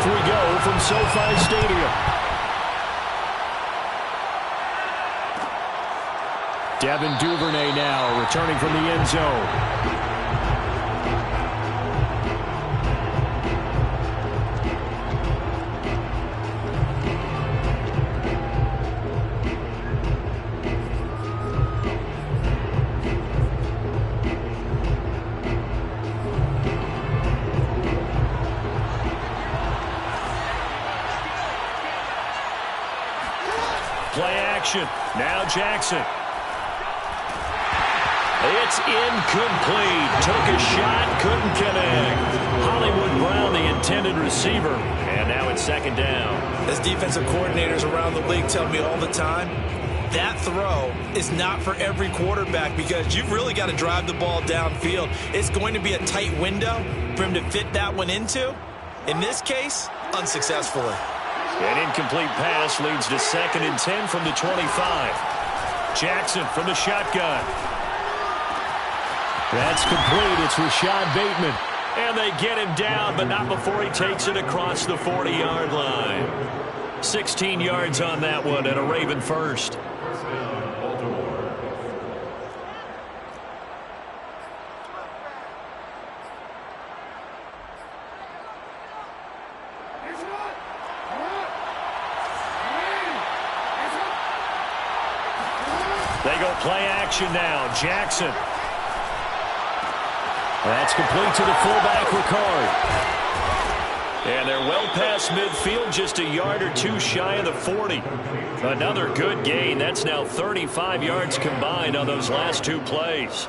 we go from SoFi Stadium. Devin Duvernay now returning from the end zone. Play action. Now Jackson. It's incomplete. Took a shot, couldn't connect. Hollywood Brown, the intended receiver. And now it's second down. As defensive coordinators around the league tell me all the time, that throw is not for every quarterback because you've really got to drive the ball downfield. It's going to be a tight window for him to fit that one into. In this case, unsuccessfully. An incomplete pass leads to 2nd and 10 from the 25. Jackson from the shotgun. That's complete. It's Rashad Bateman. And they get him down, but not before he takes it across the 40-yard line. 16 yards on that one and a Raven first. They go play action now. Jackson. That's complete to the fullback, Ricard. And they're well past midfield, just a yard or two shy of the 40. Another good gain. That's now 35 yards combined on those last two plays.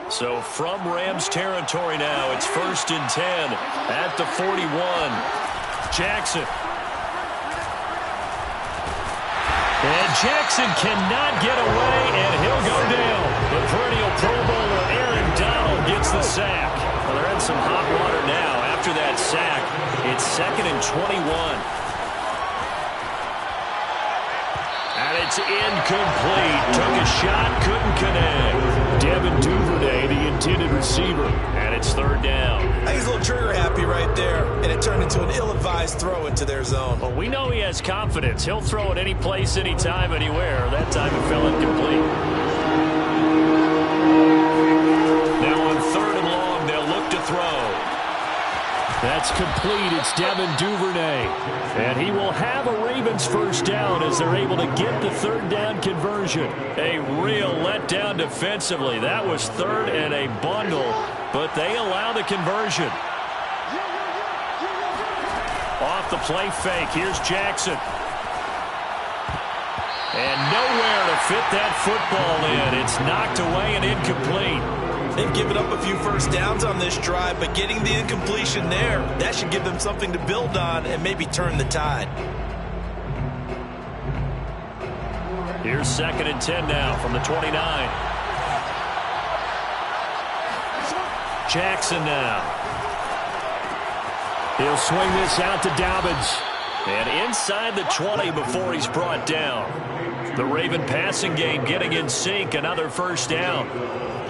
So from Rams territory now, it's 1st and 10 at the 41. Jackson. And Jackson cannot get away, and he'll go down. The perennial Pro Bowler Aaron Donald gets the sack. Well, they're in some hot water now. After that sack, it's 2nd and 21. And it's incomplete. Took a shot, couldn't connect. Devin Duvernay, the intended receiver, and it's 3rd down. I think he's a little trigger happy right there, and it turned into an ill-advised throw into their zone. Well, we know he has confidence. He'll throw it any place, anytime, anywhere. That time it fell incomplete. Now on 3rd and long, they'll look to throw. That's complete. It's Devin Duvernay. And he will have a Ravens first down as they're able to get the 3rd down conversion. A real letdown defensively. That was 3rd and a bundle, but they allow the conversion. Off the play fake. Here's Jackson. And nowhere to fit that football in. It's knocked away and incomplete. They've given up a few first downs on this drive, but getting the incompletion there, that should give them something to build on and maybe turn the tide. Here's 2nd and 10 now from the 29. Jackson now. He'll swing this out to Dobbins. And inside the 20 before he's brought down. The Raven passing game getting in sync, another first down.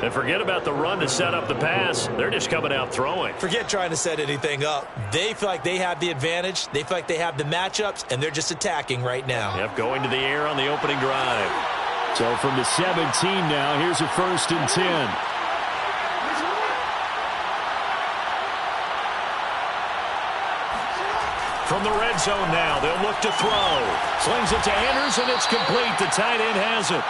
And forget about the run to set up the pass. They're just coming out throwing. Forget trying to set anything up. They feel like they have the advantage. They feel like they have the matchups, and they're just attacking right now. Yep, going to the air on the opening drive. So from the 17 now, here's a 1st and 10. From the red zone now, they'll look to throw. Slings it to Anders, and it's complete. The tight end has it.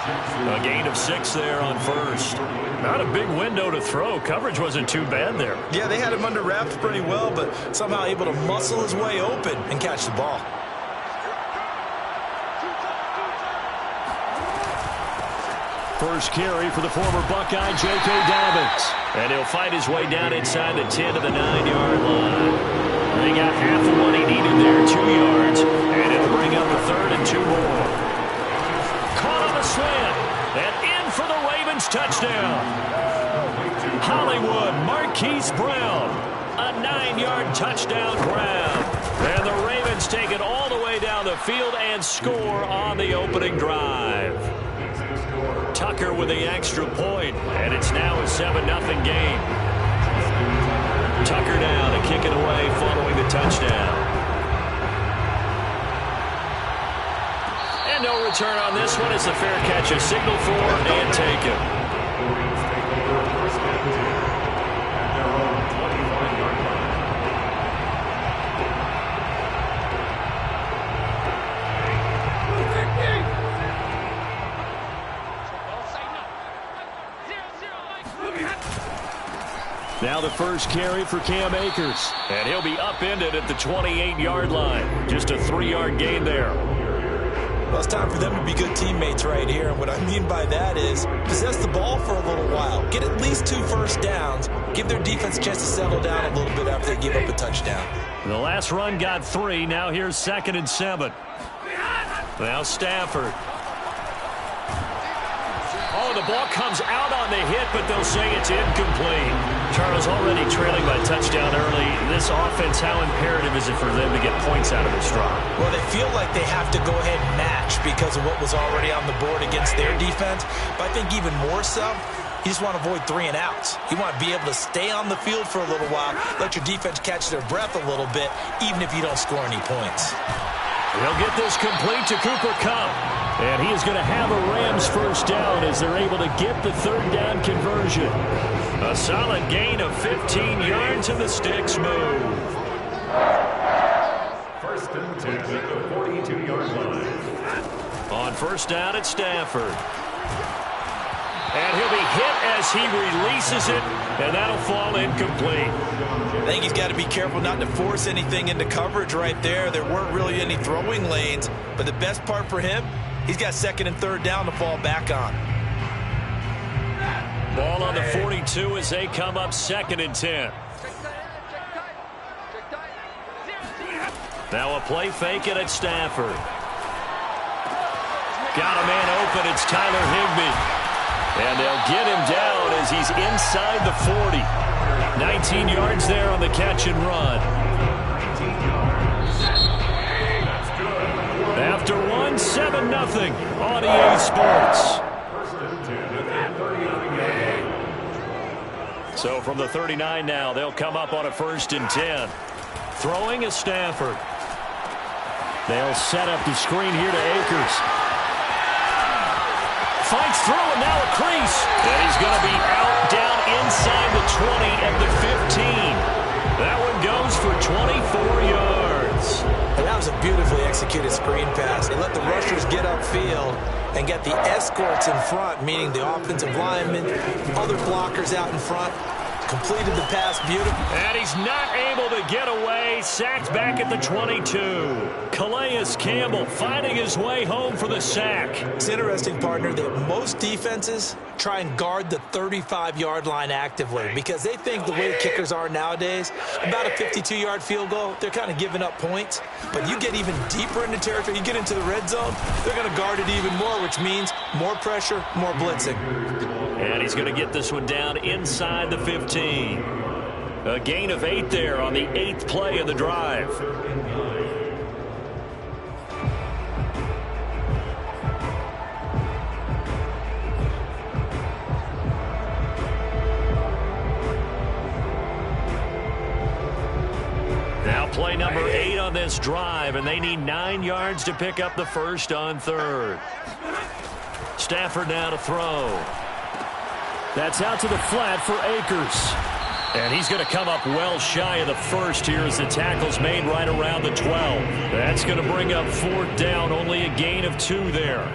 A gain of 6 there on 1st. Not a big window to throw. Coverage wasn't too bad there. Yeah, they had him under wraps pretty well, but somehow able to muscle his way open and catch the ball. First carry for the former Buckeye, J.K. Dobbins. And he'll fight his way down inside the 10 to the 9-yard line. They got half of what he needed there, 2 yards, and it'll bring up a 3rd and 2 more. Caught on a slant, and in for the Ravens touchdown. Hollywood Marquise Brown, a 9-yard touchdown grab. And the Ravens take it all the way down the field and score on the opening drive. Tucker with the extra point, and it's now a 7-0 game. Tucker now to kick it away following the touchdown. And no return on this one as the fair catch is signaled for and taken. Now the first carry for Cam Akers. And he'll be upended at the 28-yard line. Just a 3-yard gain there. Well, it's time for them to be good teammates right here. And what I mean by that is possess the ball for a little while. Get at least 2 first downs. Give their defense a chance to settle down a little bit after they give up a touchdown. The last run got 3. Now here's 2nd and 7. Now Stafford. Oh, the ball comes out on the hit, but they'll say it's incomplete. Charles already trailing by touchdown early. This offense, how imperative is it for them to get points out of this drive? Well, they feel like they have to go ahead and match because of what was already on the board against their defense. But I think even more so, you just want to avoid 3 and outs. You want to be able to stay on the field for a little while, let your defense catch their breath a little bit, even if you don't score any points. They'll get this complete to Cooper Kupp. And he is going to have a Rams first down as they're able to get the 3rd down conversion. A solid gain of 15 yards and the sticks move. First and 10 at the 42-yard line. On first down at Stafford. And he'll be hit as he releases it, and that'll fall incomplete. I think he's got to be careful not to force anything into coverage right there. There weren't really any throwing lanes, but the best part for him, he's got 2nd and 3rd down to fall back on. Ball on the 42 as they come up 2nd and 10. Now a play fake it at Stafford. Got a man open. It's Tyler Higbee. And they'll get him down as he's inside the 40. 19 yards there on the catch and run. After 7-0 on EA Sports. So from the 39 now, they'll come up on a 1st and 10. Throwing is Stafford. They'll set up the screen here to Akers. Fights through and now a crease. And he's going to be out down inside the 20 at the 15. That one goes for 24 yards. And that was a beautifully executed screen pass. They let the rushers get upfield and get the escorts in front, meaning the offensive linemen, other blockers out in front. Completed the pass beautifully. And he's not able to get away. Sacked back at the 22. Calais Campbell finding his way home for the sack. It's interesting, partner, that most defenses try and guard the 35-yard line actively because they think the way kickers are nowadays, about a 52-yard field goal, they're kind of giving up points. But you get even deeper into territory, you get into the red zone, they're going to guard it even more, which means more pressure, more blitzing. And he's going to get this one down inside the 15. A gain of 8 there on the 8th play of the drive. Now play number 8 on this drive, and they need 9 yards to pick up the first on 3rd. Stafford now to throw. That's out to the flat for Akers. And he's going to come up well shy of the first here as the tackle's made right around the 12. That's going to bring up 4th down, only a gain of 2 there.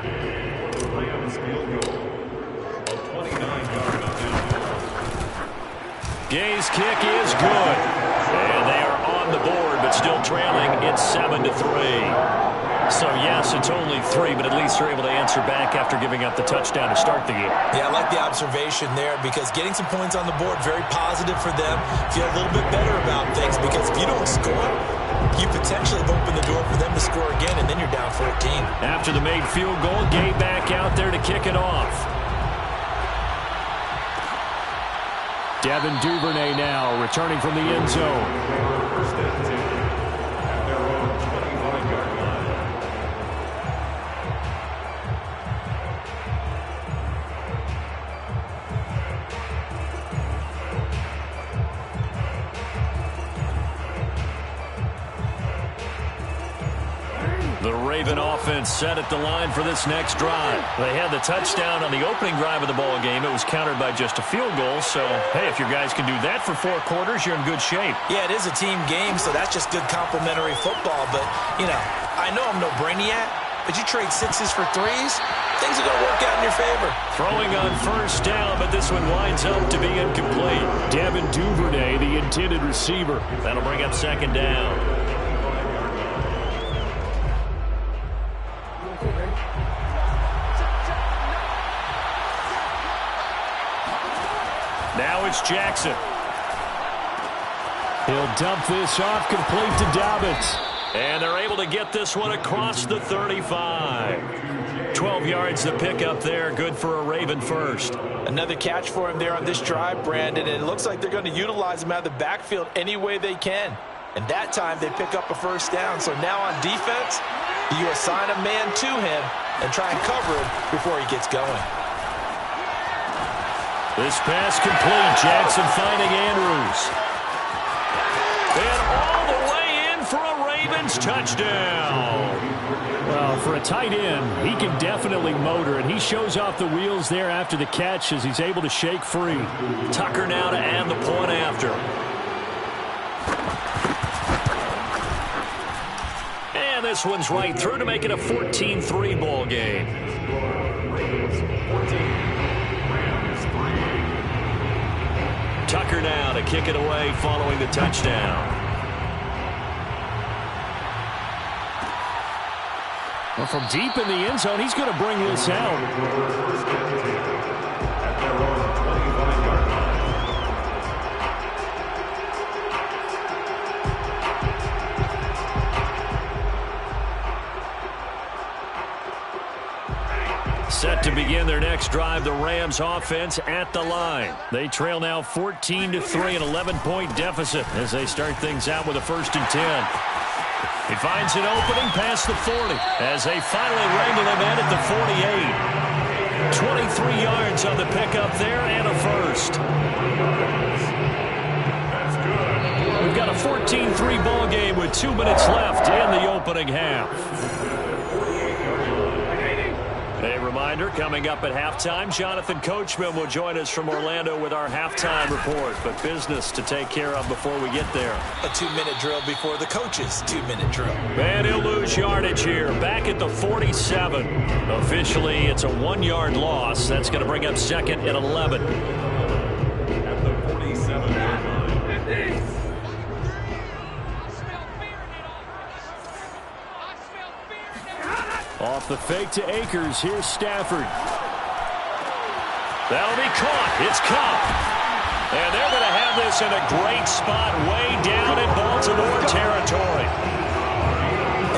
Gay's kick is good. And they are on the board, but still trailing. It's 7-3. So, yes, it's only 3, but at least they're able to answer back after giving up the touchdown to start the game. Yeah, I like the observation there because getting some points on the board, very positive for them. Feel a little bit better about things because if you don't score, you potentially have opened the door for them to score again, and then you're down 14. After the made field goal, Gay back out there to kick it off. Devin Duvernay now returning from the end zone. The Raven offense set at the line for this next drive. They had the touchdown on the opening drive of the ball game. It was countered by just a field goal. So, hey, if your guys can do that for 4 quarters, you're in good shape. Yeah, it is a team game, so that's just good complementary football. But, you know, I know I'm no brainiac, but you trade 6s for 3s, things are going to work out in your favor. Throwing on first down, but this one winds up to be incomplete. Devin Duvernay, the intended receiver. That'll bring up second down. Now it's Jackson. He'll dump this off, complete to Dobbins. And they're able to get this one across the 35. 12 yards to pick up there. Good for a Raven first. Another catch for him there on this drive, Brandon. And it looks like they're going to utilize him out of the backfield any way they can. And that time they pick up a first down. So now on defense, you assign a man to him and try and cover him before he gets going. This pass complete. Jackson finding Andrews. And all the way in for a Ravens touchdown. Well, for a tight end, he can definitely motor, and he shows off the wheels there after the catch as he's able to shake free. Tucker now to add the point after. And this one's right through to make it a 14-3 ball game. Tucker now to kick it away following the touchdown. Well, from deep in the end zone, he's going to bring this out. Set to begin their next drive, the Rams offense at the line. They trail now 14-3, an 11-point deficit as they start things out with a 1st and 10. He finds an opening past the 40 as they finally wrangle him in at the 48. 23 yards on the pickup there and a first. We've got a 14-3 ball game with 2 minutes left in the opening half. A reminder, coming up at halftime, Jonathan Coachman will join us from Orlando with our halftime report. But business to take care of before we get there. A 2-minute drill before the coach's 2-minute drill. And he'll lose yardage here, back at the 47. Officially, it's a 1-yard loss. That's going to bring up 2nd and 11. At the 47-yard line. Off the fake to Akers. Here's Stafford. That'll be caught. It's caught. And they're going to have this in a great spot way down in Baltimore territory.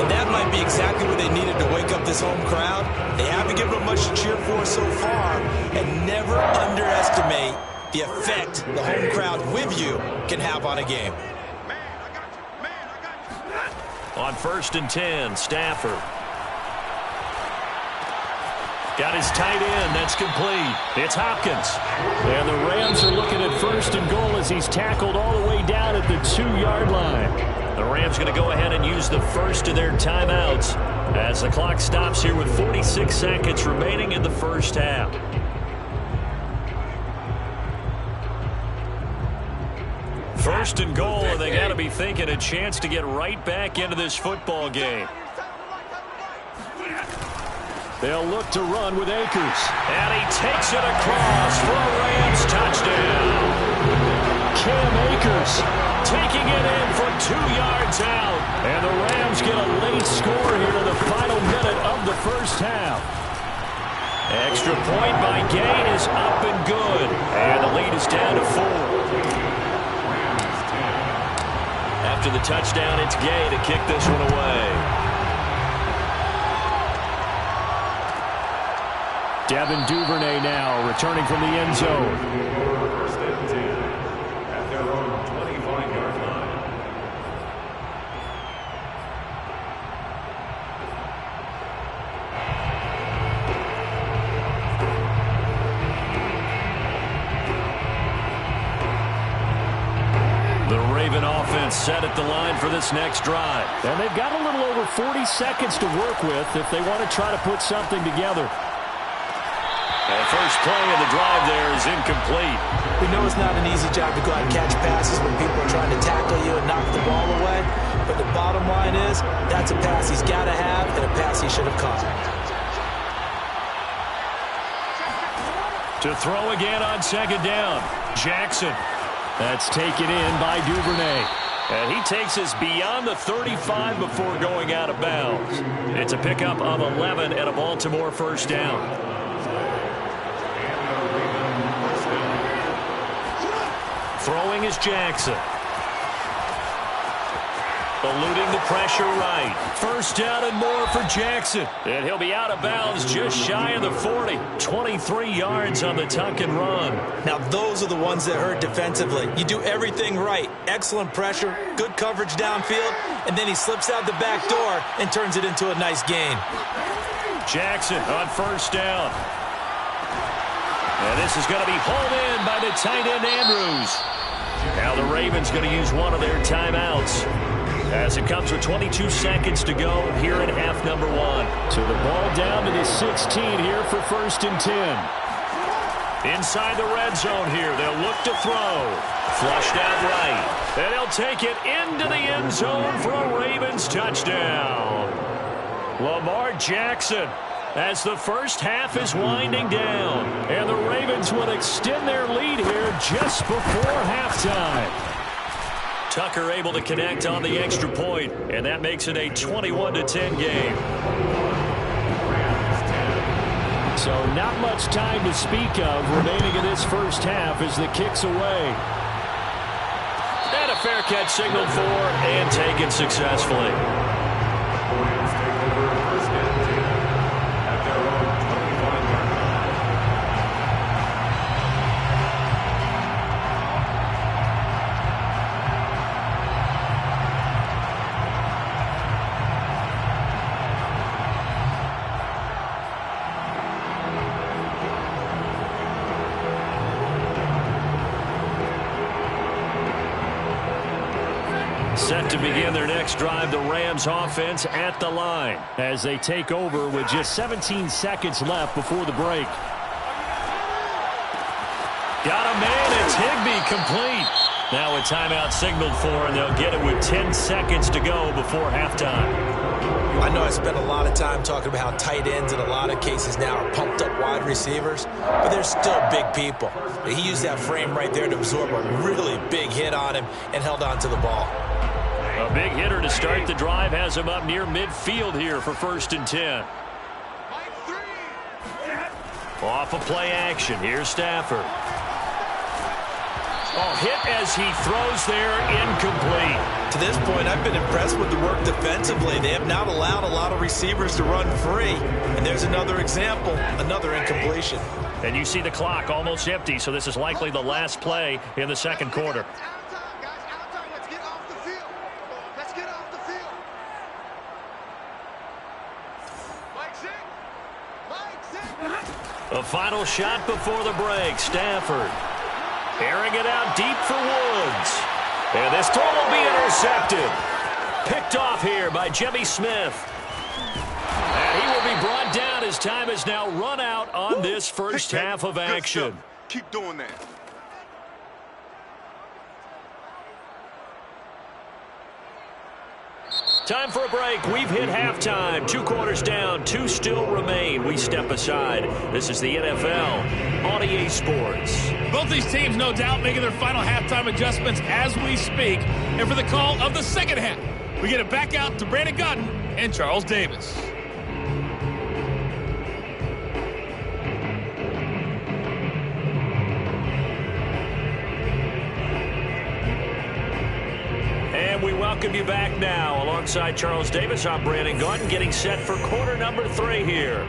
And that might be exactly what they needed to wake up this home crowd. They haven't given them much to cheer for so far. And never underestimate the effect the home crowd with you can have on a game. On 1st and 10, Stafford. Got his tight end. That's complete. It's Hopkins. And the Rams are looking at 1st and goal as he's tackled all the way down at the 2-yard line. The Rams going to go ahead and use the first of their timeouts as the clock stops here with 46 seconds remaining in the first half. First and goal, and they got to be thinking a chance to get right back into this football game. They'll look to run with Akers. And he takes it across for a Rams touchdown. Cam Akers taking it in from 2 yards out. And the Rams get a late score here in the final minute of the first half. Extra point by Gay is up and good. And the lead is down to 4. After the touchdown, it's Gay to kick this one away. Devin Duvernay now returning from the end zone. 1st and 10 at their own 25-yard line. drive-in offense set at the line for this next drive. And they've got a little over 40 seconds to work with if they want to try to put something together. And the first play of the drive there is incomplete. We know it's not an easy job to go out and catch passes when people are trying to tackle you and knock the ball away. But the bottom line is, that's a pass he's got to have and a pass he should have caught. To throw again on second down, Jackson. That's taken in by Duvernay. And he takes us beyond the 35 before going out of bounds. It's a pickup of 11 and a Baltimore first down. Throwing is Jackson. Eluding the pressure right. First down and more for Jackson. And he'll be out of bounds just shy of the 40. 23 yards on the tuck and run. Now those are the ones that hurt defensively. You do everything right. Excellent pressure, good coverage downfield, and then he slips out the back door and turns it into a nice gain. Jackson on first down. And this is going to be hauled in by the tight end Andrews. Now the Ravens going to use one of their timeouts as it comes with 22 seconds to go here in half number one. So the ball down to the 16 here for first and 10. Inside the red zone here, they'll look to throw. Flushed out right. And they'll take it into the end zone for a Ravens touchdown. Lamar Jackson, as the first half is winding down. And the Ravens will extend their lead here just before halftime. Tucker able to connect on the extra point, and that makes it a 21-10 game. So not much time to speak of remaining in this first half as the kick's away. And a fair catch signaled for and taken successfully. Set to begin their next drive, the Rams offense at the line as they take over with just 17 seconds left before the break. Got a man, it's Higbee, complete. Now a timeout signaled for, and they'll get it with 10 seconds to go before halftime. I know I spent a lot of time talking about how tight ends in a lot of cases now are pumped up wide receivers, but they're still big people. He used that frame right there to absorb a really big hit on him and held on to the ball. A big hitter to start the drive has him up near midfield here for first and 10. Off of play action, here's Stafford. Oh, hit as he throws there, incomplete. To this point, I've been impressed with the work defensively. They have not allowed a lot of receivers to run free. And there's another example, another incompletion. And you see the clock almost empty, so this is likely the last play in the second quarter. A final shot before the break. Stafford airing it out deep for Woods. And this throw will be intercepted. Picked off here by Jimmy Smith. And he will be brought down as time has now run out on this first half of action. Keep doing that. Time for a break. We've hit halftime. 2 quarters down. 2 still remain. We step aside. This is the NFL on EA Sports. Both these teams, no doubt, making their final halftime adjustments as we speak. And for the call of the second half, we get it back out to Brandon Gaudin and Charles Davis. And we welcome you back now. Alongside Charles Davis, I'm Brandon Gaudin, getting set for quarter number 3 here.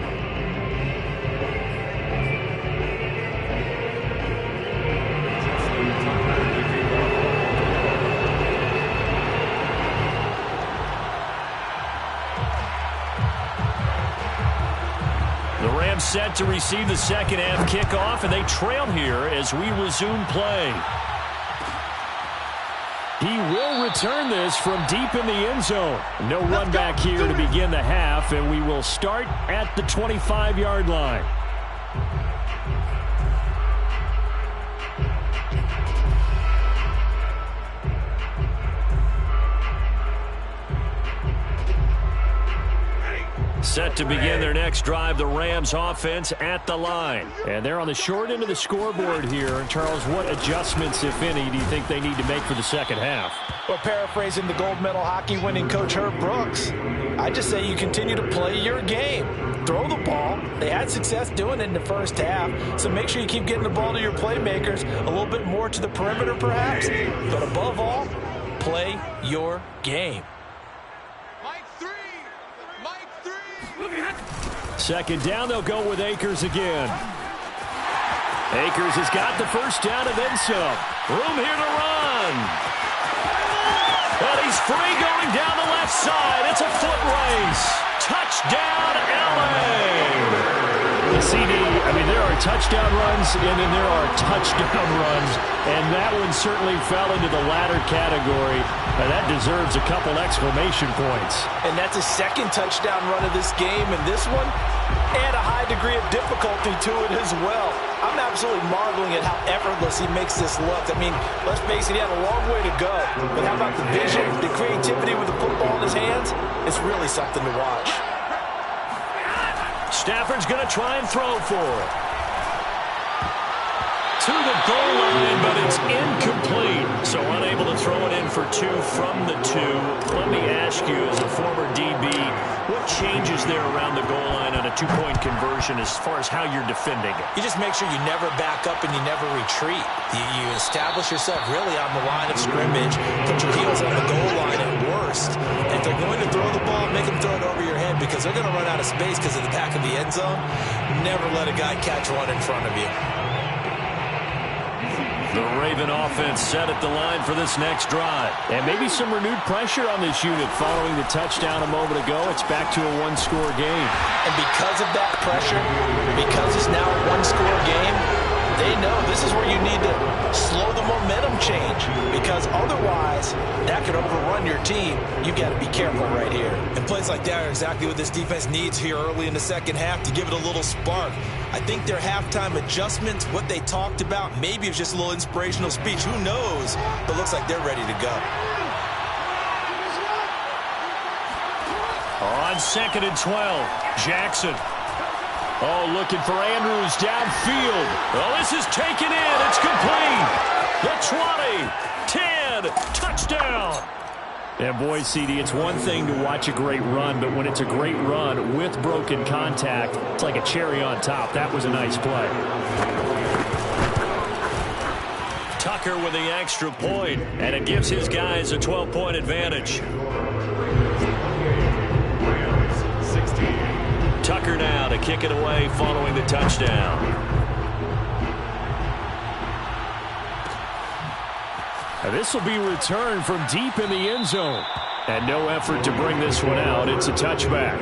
The Rams set to receive the second half kickoff, and they trail here as we resume play. He will return this from deep in the end zone. No run back here to begin the half, and we will start at the 25-yard line. Set to begin their next drive, the Rams offense at the line. And they're on the short end of the scoreboard here. And Charles, what adjustments, if any, do you think they need to make for the second half? Well, paraphrasing the gold medal hockey winning coach Herb Brooks, I just say you continue to play your game. Throw the ball. They had success doing it in the first half, so make sure you keep getting the ball to your playmakers, a little bit more to the perimeter perhaps, but above all, play your game. Second down, they'll go with Akers again. Akers has got the first down and then some. Room here to run. And he's free going down the left side. It's a foot race. Touchdown, LA. The CD, I mean, there are touchdown runs, and then there are touchdown runs, and that one certainly fell into the latter category. That deserves a couple exclamation points. And that's a second touchdown run of this game, and this one, add a high degree of difficulty to it as well. I'm absolutely marveling at how effortless he makes this look. I mean, let's face it, he had a long way to go, but how about the vision, the creativity with the football in his hands? It's really something to watch. Stafford's going to try and throw for it. To the goal line, but it's incomplete. So unable to throw it in for two from the two. Let me ask you, as a former DB, what changes there around the goal line on a two-point conversion as far as how you're defending it? You just make sure you never back up and you never retreat. You establish yourself really on the line of scrimmage, put your heels on the goal line at worst. If they're going to throw the ball, make them throw it over your head because they're going to run out of space because of the back of the end zone. Never let a guy catch one in front of you. The Raven offense set at the line for this next drive. And maybe some renewed pressure on this unit following the touchdown a moment ago. It's back to a one-score game. And because of that pressure, because it's now a one-score game, they know this is where you need to slow the momentum change because otherwise that could overrun your team. You've got to be careful right here. And plays like that are exactly what this defense needs here early in the second half to give it a little spark. I think their halftime adjustments, what they talked about, maybe it's just a little inspirational speech. Who knows? But looks like they're ready to go. On 2nd and 12, Jackson. Oh, looking for Andrews downfield. Well, this is taken in. It's complete. The 20, 10, touchdown. And boy, CD, it's one thing to watch a great run, but when it's a great run with broken contact, it's like a cherry on top. That was a nice play. Tucker with the extra point, and it gives his guys a 12-point advantage. Tucker now to kick it away following the touchdown. And this will be returned from deep in the end zone. And no effort to bring this one out. It's a touchback.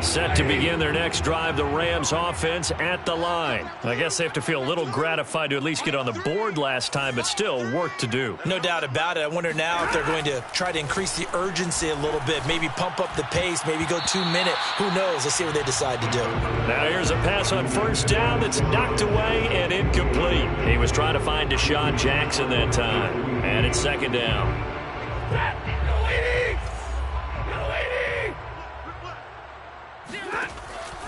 Set to begin their next drive, the Rams offense at the line. I guess they have to feel a little gratified to at least get on the board last time, but still work to do. No doubt about it. I wonder now if they're going to try to increase the urgency a little bit, maybe pump up the pace, maybe go 2 minute. Who knows? Let's see what they decide to do. Now here's a pass on first down that's knocked away and incomplete. He was trying to find Deshaun Jackson that time. And it's second down.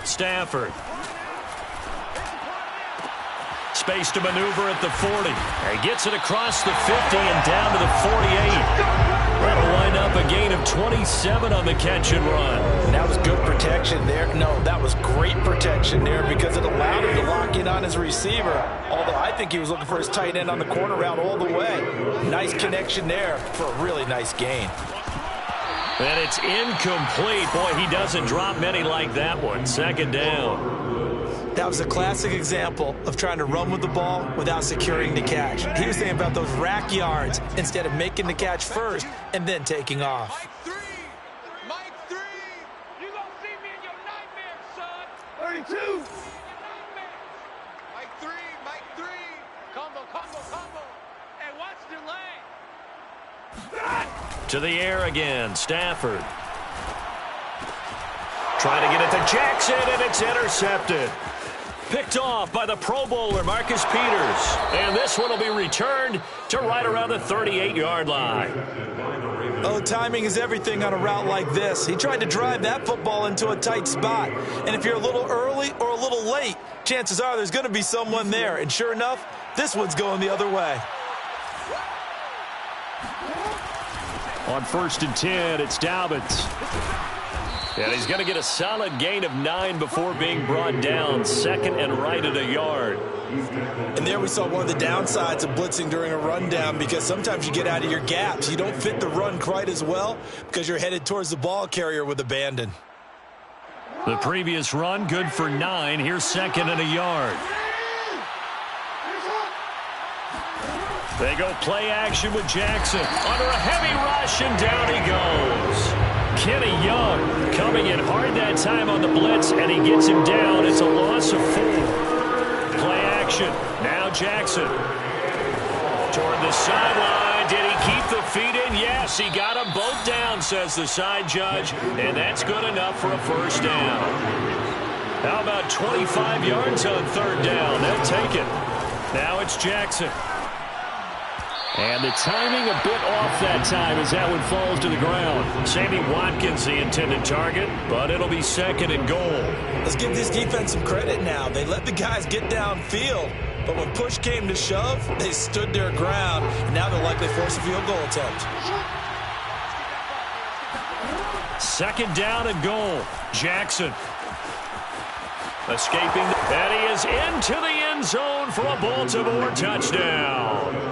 Stafford. Space to maneuver at the 40. He gets it across the 50 and down to the 48. That'll wind up a gain of 27 on the catch and run. That was good protection there. No, that was great protection there because it allowed him to lock in on his receiver. Although I think he was looking for his tight end on the corner route all the way. Nice connection there for a really nice gain. And it's incomplete. Boy, he doesn't drop many like that one. Second down. That was a classic example of trying to run with the ball without securing the catch. He was thinking about those rack yards instead of making the catch first and then taking off. Mike 3. You gonna see me in your nightmares, son. 32. To the air again, Stafford. Trying to get it to Jackson, and it's intercepted. Picked off by the Pro Bowler, Marcus Peters. And this one will be returned to right around the 38-yard line. Oh, timing is everything on a route like this. He tried to drive that football into a tight spot. And if you're a little early or a little late, chances are there's going to be someone there. And sure enough, this one's going the other way. On 1st and 10, it's Dobbins. And he's going to get a solid gain of 9 before being brought down. Second and right at a yard. And there we saw one of the downsides of blitzing during a rundown, because sometimes you get out of your gaps. You don't fit the run quite as well because you're headed towards the ball carrier with abandon. The previous run, good for 9. Here's second and a yard. They go play action with Jackson. Under a heavy rush, and down he goes. Kenny Young coming in hard that time on the blitz, and he gets him down. It's a loss of 4. Play action. Now Jackson. Toward the sideline. Did he keep the feet in? Yes, he got them both down, says the side judge. And that's good enough for a first down. How about 25 yards on 3rd down? They'll take it. Now it's Jackson. And the timing a bit off that time as that one falls to the ground. Sammy Watkins the intended target, but it'll be 2nd and goal. Let's give this defense some credit now. They let the guys get downfield, but when push came to shove, they stood their ground, and now they'll likely force a field goal attempt. 2nd down and goal. Jackson. Escaping, and he is into the end zone for a Baltimore touchdown.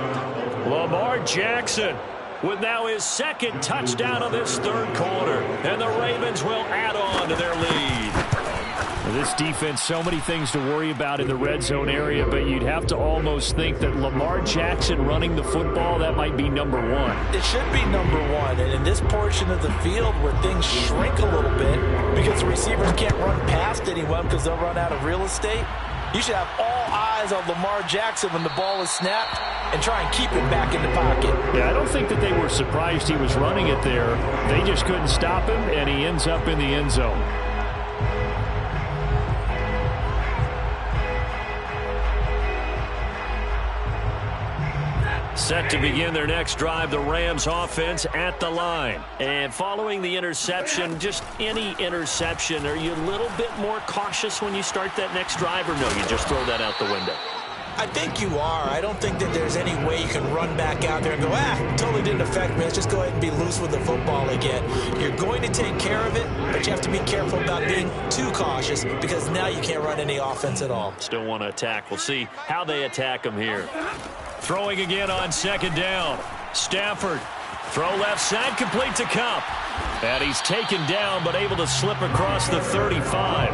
Lamar Jackson with now his 2nd touchdown of this 3rd quarter. And the Ravens will add on to their lead. This defense, so many things to worry about in the red zone area, but you'd have to almost think that Lamar Jackson running the football, that might be number 1. It should be number 1. And in this portion of the field where things shrink a little bit because the receivers can't run past anyone because they'll run out of real estate, you should have all eyes on Lamar Jackson when the ball is snapped and try and keep it back in the pocket. Yeah, I don't think that they were surprised he was running it there. They just couldn't stop him, and he ends up in the end zone. Set to begin their next drive, the Rams offense at the line. And following the interception, just any interception, are you a little bit more cautious when you start that next drive, or no, you just throw that out the window? I think you are. I don't think that there's any way you can run back out there and go, totally didn't affect me. Let's just go ahead and be loose with the football again. You're going to take care of it, but you have to be careful about being too cautious because now you can't run any offense at all. Still want to attack. We'll see how they attack them here. Throwing again on 2nd down. Stafford. Throw left side, complete to Kupp. And he's taken down, but able to slip across the 35.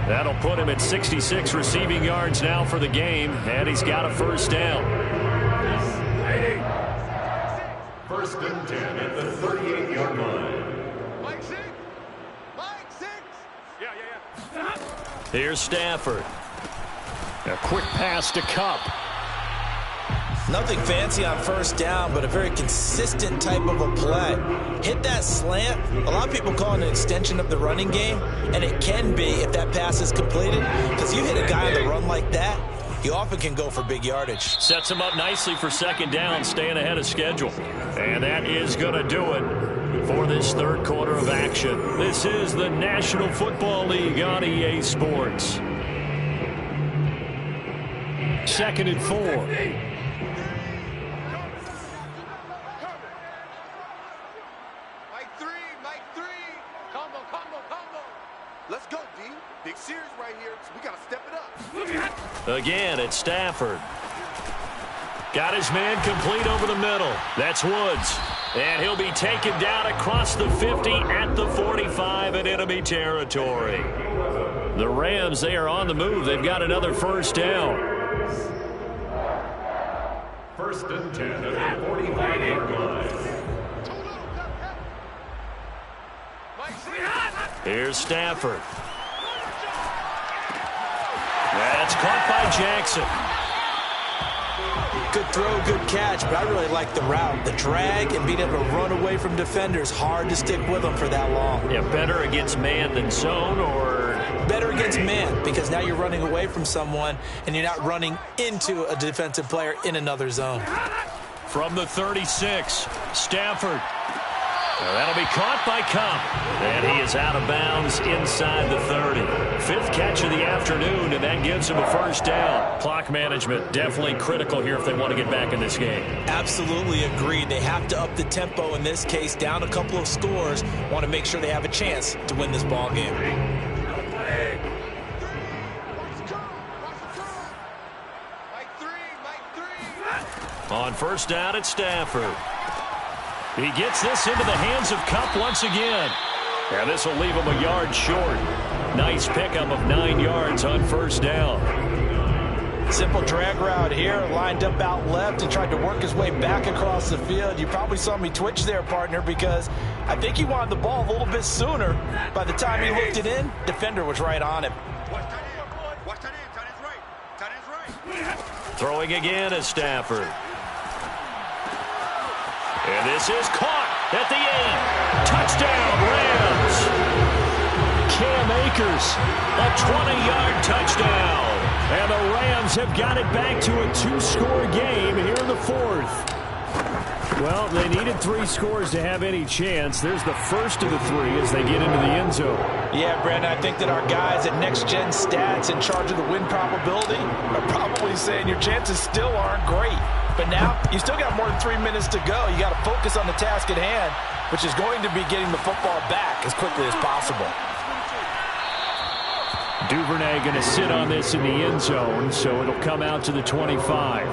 That'll put him at 66 receiving yards now for the game, and he's got a first down. 1st and 10 at the 38-yard line. Mike 6. Mike 6. Yeah. Here's Stafford. A quick pass to Kupp. Nothing fancy on 1st down, but a very consistent type of a play. Hit that slant. A lot of people call it an extension of the running game, and it can be if that pass is completed, because you hit a guy on the run like that, you often can go for big yardage. Sets him up nicely for 2nd down, staying ahead of schedule. And that is going to do it for this 3rd quarter of action. This is the National Football League on EA Sports. 2nd and 4. Let's go, D. Big series right here, so we got to step it up. Again, it's Stafford. Got his man complete over the middle. That's Woods. And he'll be taken down across the 50 at the 45 in enemy territory. The Rams, they are on the move. They've got another first down. 1st and 10 at the 45-yard line. Here's Stafford. That's caught by Jackson. Good throw, good catch, but I really like the route. The drag and being able to run away from defenders, hard to stick with them for that long. Yeah, better against man than zone, or? Better against man, because now you're running away from someone and you're not running into a defensive player in another zone. From the 36, Stafford. That'll be caught by Cup. And he is out of bounds inside the 30. Fifth catch of the afternoon, and that gives him a first down. Clock management definitely critical here if they want to get back in this game. Absolutely agreed. They have to up the tempo in this case, down a couple of scores. Want to make sure they have a chance to win this ball game. On first down, it's Stafford. He gets this into the hands of Cup once again. And this will leave him a yard short. Nice pickup of 9 yards on first down. Simple drag route here, lined up out left and tried to work his way back across the field. You probably saw me twitch there, partner, because I think he wanted the ball a little bit sooner. By the time he looked it in, defender was right on him. Watch that in. Tight end's right. Throwing again is Stafford. And this is caught at the 8. Touchdown, Rams. Cam Akers, a 20-yard touchdown. And the Rams have got it back to a 2-score game here in the 4th. Well, they needed 3 scores to have any chance. There's the first of the 3 as they get into the end zone. Yeah, Brandon, I think that our guys at Next Gen Stats in charge of the win probability are probably saying your chances still aren't great. But now, you still got more than 3 minutes to go. You got to focus on the task at hand, which is going to be getting the football back as quickly as possible. Duvernay going to sit on this in the end zone, so it'll come out to the 25.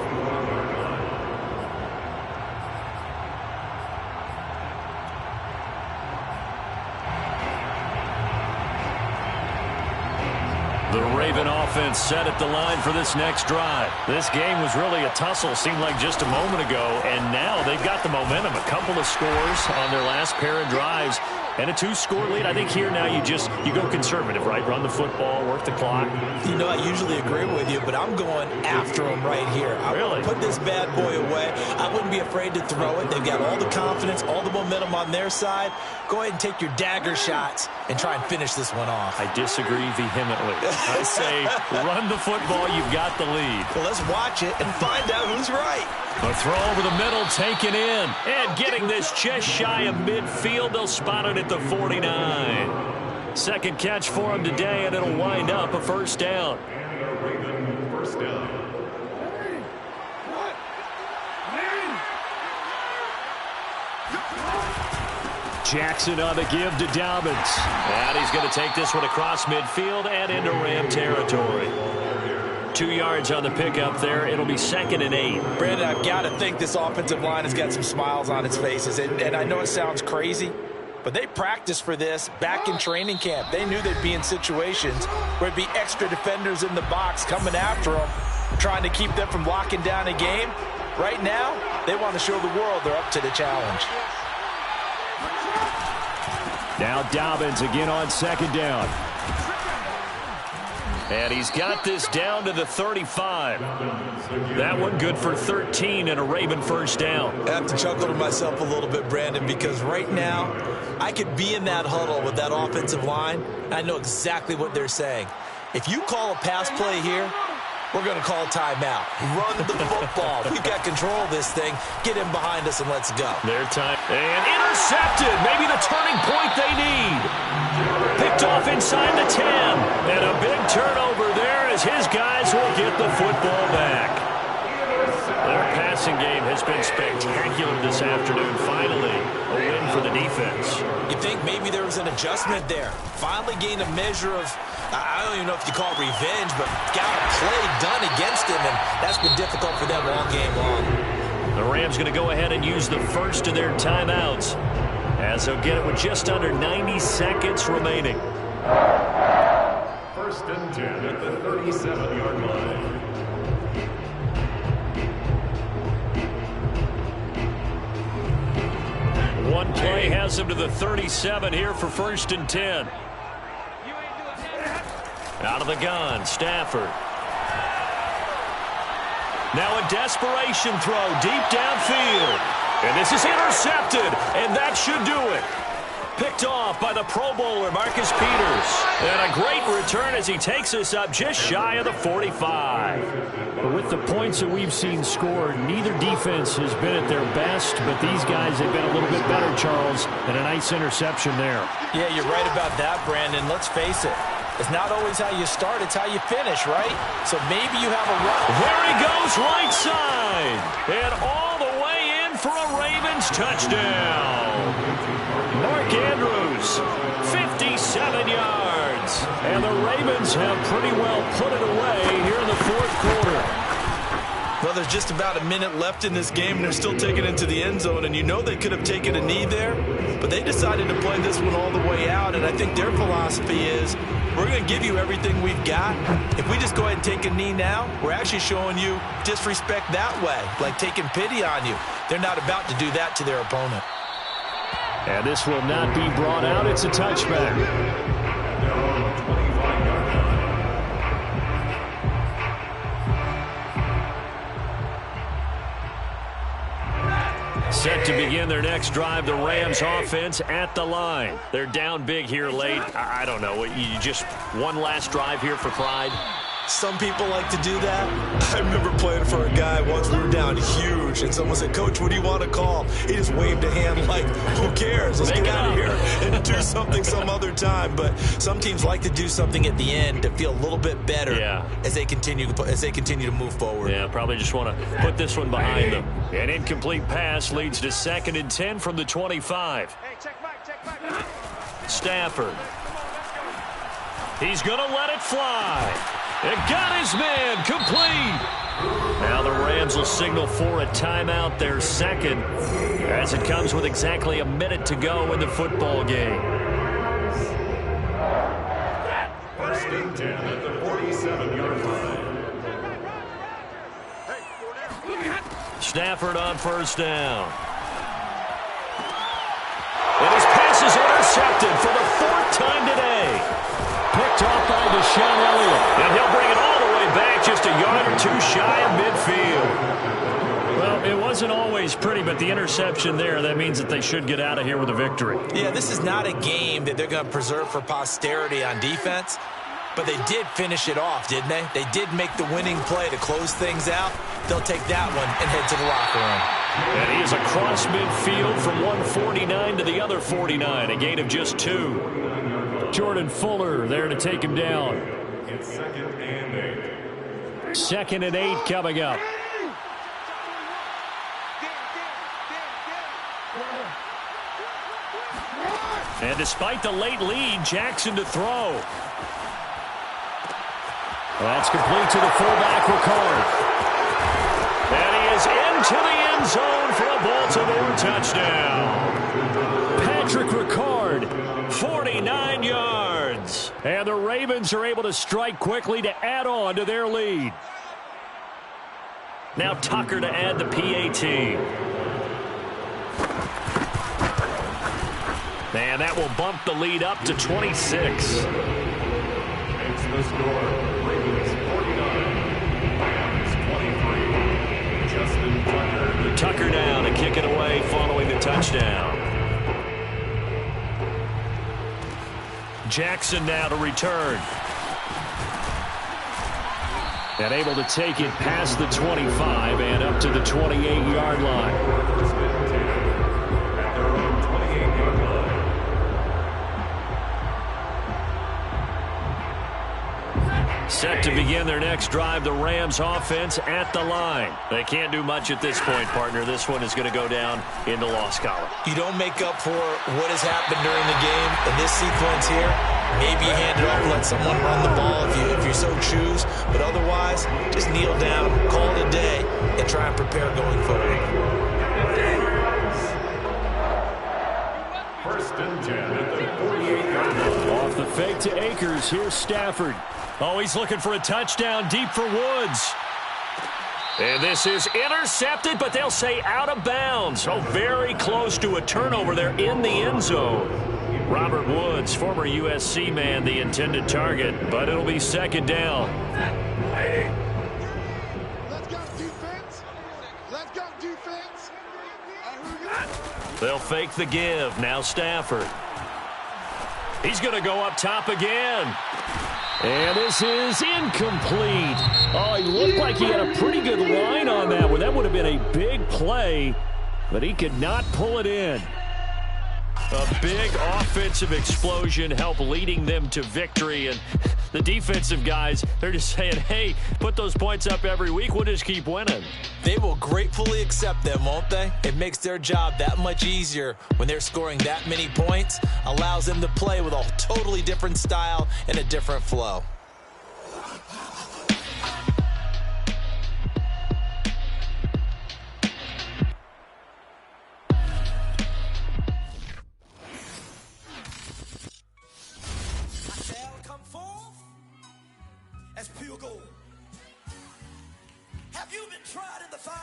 The Raven offense set at the line for this next drive. This game was really a tussle, seemed like just a moment ago, and now they've got the momentum. A couple of scores on their last pair of drives and a 2-score lead. I think here now you go conservative, right? Run the football, work the clock. You know, I usually agree with you, but I'm going after them right here. I want to put this bad boy away. I wouldn't be afraid to throw it. They've got all the confidence, all the momentum on their side. Go ahead and take your dagger shots and try and finish this one off. I disagree vehemently. I say run the football. You've got the lead. Well, let's watch it and find out who's right. A throw over the middle, taken in. And getting this just shy of midfield. They'll spot it at the 49. Second catch for him today, and it'll wind up a first down. First down. Jackson on the give to Dobbins. And he's going to take this one across midfield and into Ram territory. 2 yards on the pickup there. It'll be 2nd and 8. Brandon, I've got to think this offensive line has got some smiles on its faces. And I know it sounds crazy, but they practiced for this back in training camp. They knew they'd be in situations where it'd be extra defenders in the box coming after them, trying to keep them from locking down a game. Right now, they want to show the world they're up to the challenge. Now Dobbins again on 2nd down. And he's got this down to the 35. That one good for 13 and a Raven first down. I have to chuckle to myself a little bit, Brandon, because right now I could be in that huddle with that offensive line. And I know exactly what they're saying. If you call a pass play here, we're going to call timeout. Run the football. We've got control of this thing. Get him behind us and let's go. Their time. And intercepted. Maybe the turning point they need. Picked off inside the 10. And a big turnover there as his guys will get the football back. Their passing game has been spectacular this afternoon. Finally, a win for the defense. You think maybe there was an adjustment there. Finally gained a measure of, I don't even know if you call it revenge, but got a play done against him, and that's been difficult for them all game long. The Rams going to go ahead and use the first of their timeouts as they'll get it with just under 90 seconds remaining. First and 10 at the 37-yard line. One play has them to the 37 here for 1st and 10. Out of the gun, Stafford. Now a desperation throw deep downfield. And this is intercepted, and that should do it. Picked off by the Pro Bowler, Marcus Peters. And a great return as he takes us up just shy of the 45. But with the points that we've seen scored, neither defense has been at their best, but these guys have been a little bit better, Charles, and a nice interception there. Yeah, you're right about that, Brandon. Let's face it. It's not always how you start, it's how you finish, right? So maybe you have a run. There he goes, right side. And all the way in for a Ravens touchdown. Mark Andrews, 57 yards. And the Ravens have pretty well put it away here in the fourth quarter. Well, there's just about a minute left in this game, and they're still taking it to the end zone. And you know they could have taken a knee there, but they decided to play this one all the way out. And I think their philosophy is, we're going to give you everything we've got. If we just go ahead and take a knee now, we're actually showing you disrespect that way, like taking pity on you. They're not about to do that to their opponent. And this will not be brought out. It's a touchback. Set to begin their next drive, the Rams offense at the line. They're down big here late. I don't know. You just one last drive here for pride? Some people like to do that. I remember playing for a guy once. We were down huge, and someone said, "Coach, what do you want to call?" He just waved a hand like, who cares? Let's get out of here and do something some other time. But some teams like to do something at the end to feel a little bit better as they continue to move forward. Yeah, probably just want to put this one behind them. An incomplete pass leads to 2nd and 10 from the 25. Stafford. He's going to let it fly. It got his man complete. Now the Rams will signal for a timeout, their second, as it comes with exactly a minute to go in the football game. 1st and 10 at the 47-yard line. Stafford on 1st down. And his pass is intercepted for the 4th time today. Picked off by Deshaun Elliott. And he'll bring it all the way back just a yard or two shy of midfield. Well, it wasn't always pretty, but the interception there, that means that they should get out of here with a victory. Yeah, this is not a game that they're going to preserve for posterity on defense, but they did finish it off, didn't they? They did make the winning play to close things out. They'll take that one and head to the locker room. And he is across midfield from 149 to the other 49, a gain of just 2. Jordan Fuller there to take him down. It's 2nd and 8. 2nd and 8 coming up. And despite the late lead, Jackson to throw. That's complete to the fullback, Ricard. And he is into the end zone for a Baltimore touchdown. Patrick Ricard. 49 yards. And the Ravens are able to strike quickly to add on to their lead. Now Tucker to add the PAT. And that will bump the lead up to 26. It's the score. Ravens 49. Rams 23. Justin Tucker. Tucker down to kick it away following the touchdown. Jackson now to return. And able to take it past the 25 and up to the 28-yard line. At their own 28-yard line. Set to begin their next drive, the Rams offense at the line. They can't do much at this point, partner. This one is going to go down in the loss column. You don't make up for what has happened during the game in this sequence here. Maybe you hand it off, let someone run the ball if you so choose. But otherwise, just kneel down, call it a day, and try and prepare going forward. 1st and 10 at the 48-yard line. Off the fake to Akers. Here's Stafford. Oh, he's looking for a touchdown deep for Woods. And this is intercepted, but they'll say out of bounds. Oh, very close to a turnover there in the end zone. Robert Woods, former USC man, the intended target, but it'll be 2nd down. Let's go, defense. They'll fake the give. Now Stafford. He's going to go up top again. And this is incomplete. Oh, he looked like he had a pretty good line on that one. That would have been a big play, but he could not pull it in. A big offensive explosion helped leading them to victory. And the defensive guys, they're just saying, hey, put those points up every week. We'll just keep winning. They will gratefully accept them, won't they? It makes their job that much easier when they're scoring that many points. Allows them to play with a totally different style and a different flow. As pure gold. Have you been tried in the fire?